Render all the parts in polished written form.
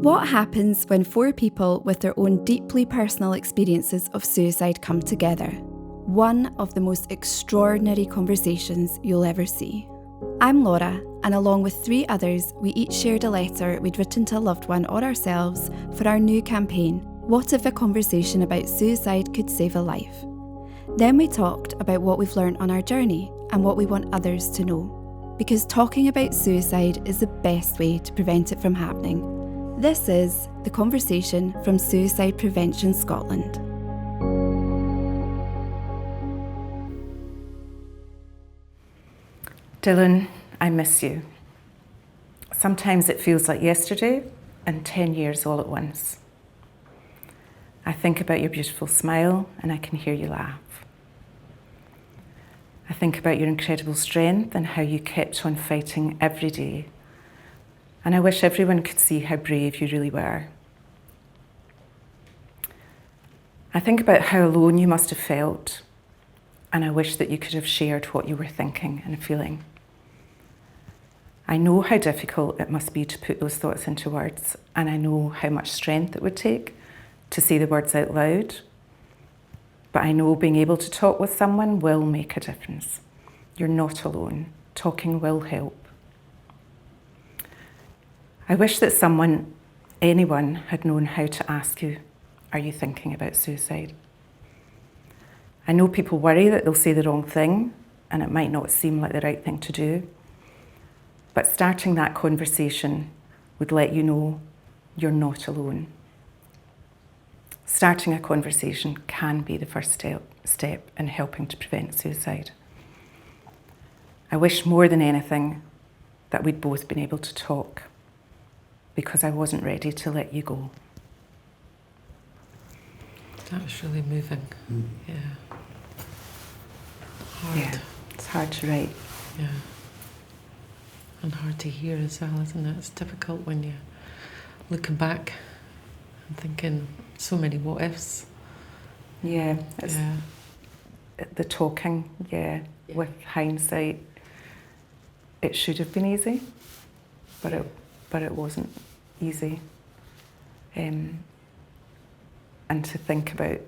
What happens when four people with their own deeply personal experiences of suicide come together? One of the most extraordinary conversations you'll ever see. I'm Laura, and along with three others, we each shared a letter we'd written to a loved one or ourselves for our new campaign, What If a Conversation About Suicide Could Save a Life? Then we talked about what we've learned on our journey and what we want others to know. Because talking about suicide is the best way to prevent it from happening. This is The Conversation from Suicide Prevention Scotland. Dylan, I miss you. Sometimes it feels like yesterday and 10 years all at once. I think about your beautiful smile and I can hear you laugh. I think about your incredible strength and how you kept on fighting every day. And I wish everyone could see how brave you really were. I think about how alone you must have felt, and I wish that you could have shared what you were thinking and feeling. I know how difficult it must be to put those thoughts into words, and I know how much strength it would take to say the words out loud. But I know being able to talk with someone will make a difference. You're not alone. Talking will help. I wish that anyone had known how to ask you, are you thinking about suicide? I know people worry that they'll say the wrong thing and it might not seem like the right thing to do. But starting that conversation would let you know you're not alone. Starting a conversation can be the first step in helping to prevent suicide. I wish more than anything that we'd both been able to talk, because I wasn't ready to let you go. That was really moving. Yeah. Hard. Yeah, it's hard to write. Yeah. And hard to hear as well, isn't it? It's difficult when you're looking back and thinking so many what ifs. Yeah, it's the talking, with hindsight, it should have been easy, but it wasn't easy. And to think about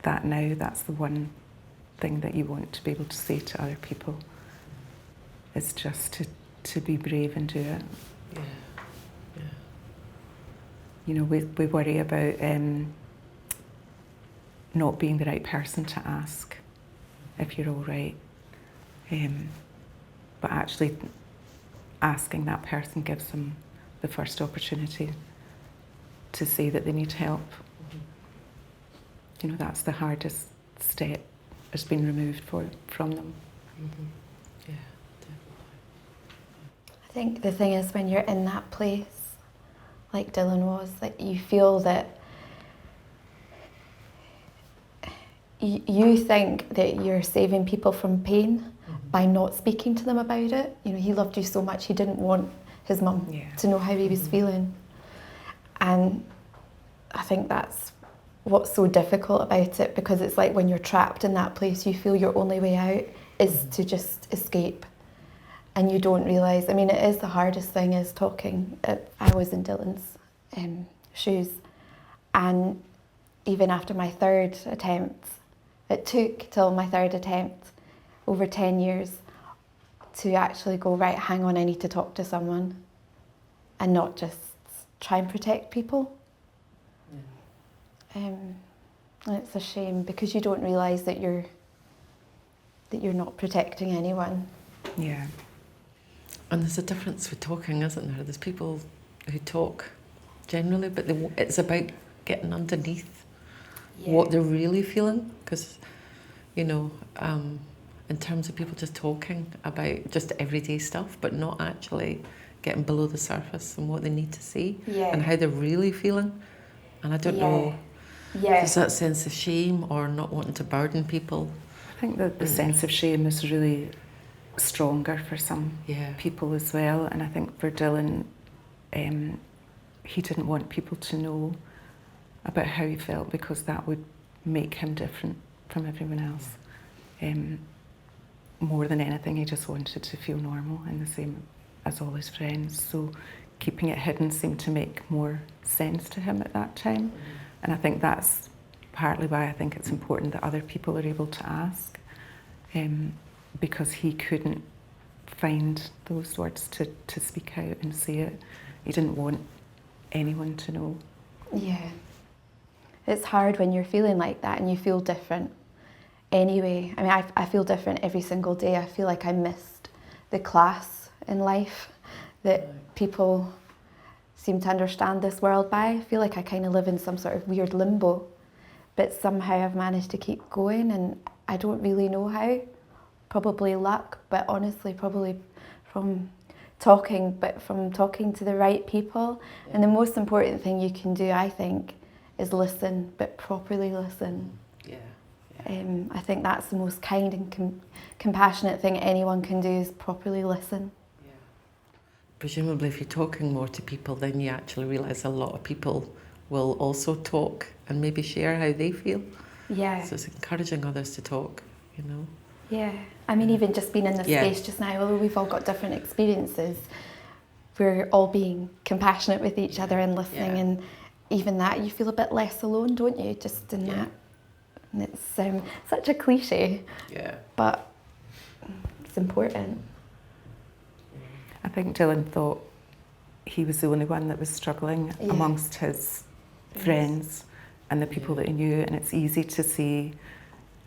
that now, that's the one thing that you want to be able to say to other people, is just to be brave and do it. Yeah. Yeah. You know, we worry about not being the right person to ask if you're all right. But actually asking that person gives them the first opportunity to say that they need help. Mm-hmm. You know, that's the hardest step, has been removed from them. Mm-hmm. Yeah, definitely. I think the thing is, when you're in that place, like Dylan was, that you feel that you think that you're saving people from pain by not speaking to them about it. You know, he loved you so much, he didn't want his mum to know how he was feeling. And I think that's what's so difficult about it, because it's like when you're trapped in that place, you feel your only way out is to just escape. And you don't realise, I mean, it is the hardest thing, is talking. I was in Dylan's shoes. And even after my third attempt, it took till my third attempt, over 10 years, to actually go, right, hang on, I need to talk to someone, and not just try and protect people. And it's a shame, because you don't realise that you're not protecting anyone. Yeah. And there's a difference with talking, isn't there? There's people who talk generally, but it's about getting underneath what they're really feeling. Because, you know, in terms of people just talking about just everyday stuff, but not actually getting below the surface and what they need to see and how they're really feeling. And I don't know, there's that sense of shame or not wanting to burden people. I think that the sense of shame is really stronger for some people as well. And I think for Dylan, he didn't want people to know about how he felt, because that would make him different from everyone else. More than anything, he just wanted to feel normal and the same as all his friends. So keeping it hidden seemed to make more sense to him at that time. And I think that's partly why I think it's important that other people are able to ask, because he couldn't find those words to speak out and say it. He didn't want anyone to know. Yeah. It's hard when you're feeling like that and you feel different anyway. I mean, I feel different every single day. I feel like I missed the class in life that people seem to understand this world by. I feel like I kind of live in some sort of weird limbo, but somehow I've managed to keep going, and I don't really know how. Probably luck, but honestly probably from talking to the right people. And the most important thing you can do, I think, is listen, but properly listen. I think that's the most kind and compassionate thing anyone can do, is properly listen. Presumably if you're talking more to people, then you actually realise a lot of people will also talk and maybe share how they feel. Yeah. So it's encouraging others to talk, you know. Yeah. I mean, even just being in this space just now, although we've all got different experiences, we're all being compassionate with each other and listening, and even that, you feel a bit less alone, don't you? Just in that. And it's such a cliche, but it's important. I think Dylan thought he was the only one that was struggling amongst his friends and the people that he knew, and it's easy to see,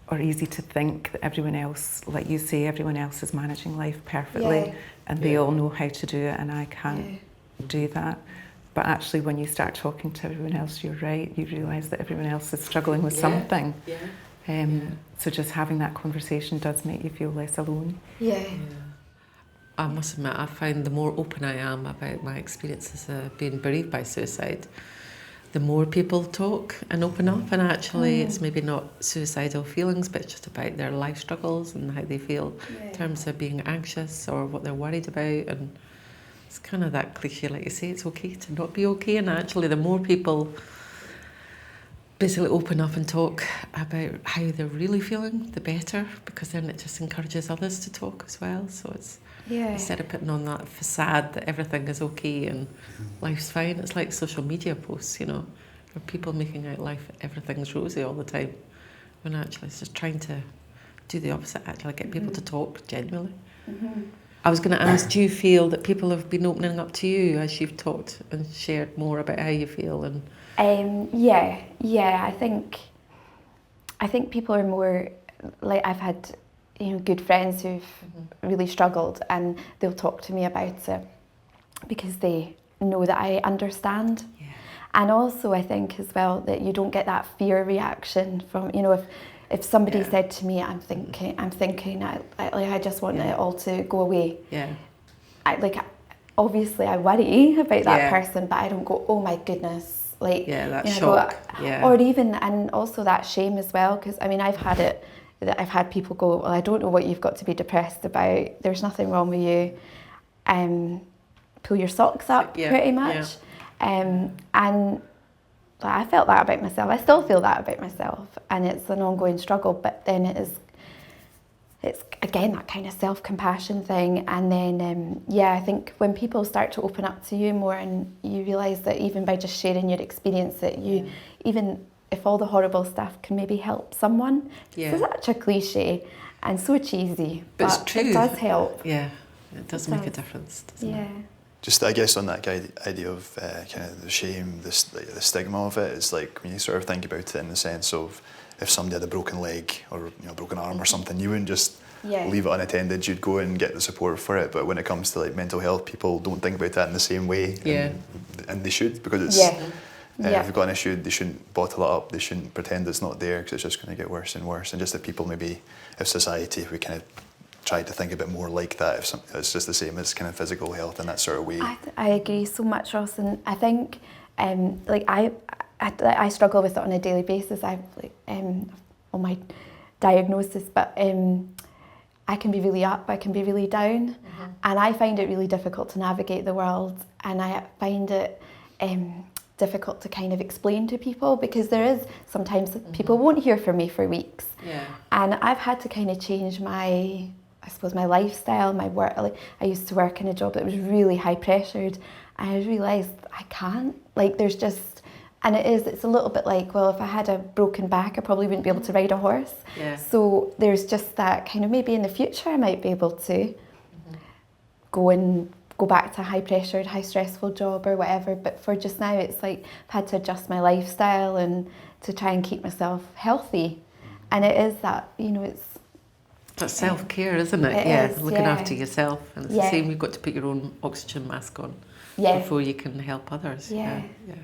or easy to think, that everyone else, like you say, everyone else is managing life perfectly and they all know how to do it, and I can't do that. But actually when you start talking to everyone else, you're right, you realise that everyone else is struggling with something. So just having that conversation does make you feel less alone. I must admit, I find the more open I am about my experiences of being bereaved by suicide, the more people talk and open up, and actually it's maybe not suicidal feelings, but it's just about their life struggles and how they feel in terms of being anxious or what they're worried about. And it's kind of that cliche, like you say, it's okay to not be okay, and actually the more people basically open up and talk about how they're really feeling, the better, because then it just encourages others to talk as well. So it's instead of putting on that facade that everything is okay and life's fine, it's like social media posts, you know, where people making out life, everything's rosy all the time, when actually it's just trying to do the opposite, actually get people to talk genuinely. I was going to ask, do you feel that people have been opening up to you as you've talked and shared more about how you feel? And I think people are more, like, I've had, you know, good friends who've really struggled, and they'll talk to me about it because they know that I understand. And also I think as well that you don't get that fear reaction from, you know, if somebody said to me, I'm thinking, I just want it all to go away. Obviously I worry about that person, but I don't go, oh my goodness, like, that shock. Or even, and also that shame as well, because I mean, I've had it, that I've had people go, well, I don't know what you've got to be depressed about, there's nothing wrong with you, pull your socks up, pretty much. And I felt that about myself, I still feel that about myself, and it's an ongoing struggle, but then it's again that kind of self-compassion thing. And then I think when people start to open up to you more, and you realise that even by just sharing your experience, that you, even if all the horrible stuff can maybe help someone. It's such a cliche and so cheesy, but it's true. It does help. It does make a difference, doesn't it? Just, I guess, on that idea of kind of the shame, the stigma of it, it's like when you sort of think about it in the sense of, if somebody had a broken leg or, you know, broken arm or something, you wouldn't just leave it unattended, you'd go and get the support for it. But when it comes to like mental health, people don't think about that in the same way, and they should, because it's if they've got an issue, they shouldn't bottle it up, they shouldn't pretend it's not there, because it's just going to get worse and worse. And just that people, maybe if society, if we kind of tried to think a bit more like that, if it's just the same as kind of physical health in that sort of way. I agree so much, Ross, and I think I struggle with it on a daily basis. I've on my diagnosis, but I can be really up, I can be really down, and I find it really difficult to navigate the world, and I find it difficult to kind of explain to people, because there is sometimes people won't hear from me for weeks, and I've had to kind of change my lifestyle, my work. Like, I used to work in a job that was really high pressured, I realised I can't. Like there's just, and it's a little bit like, well, if I had a broken back, I probably wouldn't be able to ride a horse. Yeah. So there's just that kind of, maybe in the future I might be able to go back to a high pressured, high stressful job or whatever. But for just now, it's like I've had to adjust my lifestyle and to try and keep myself healthy. And it is that, you know, it's... That's self-care, isn't it? It is, looking yeah. after yourself. And it's the same, you've got to put your own oxygen mask on before you can help others. Yeah. Yeah.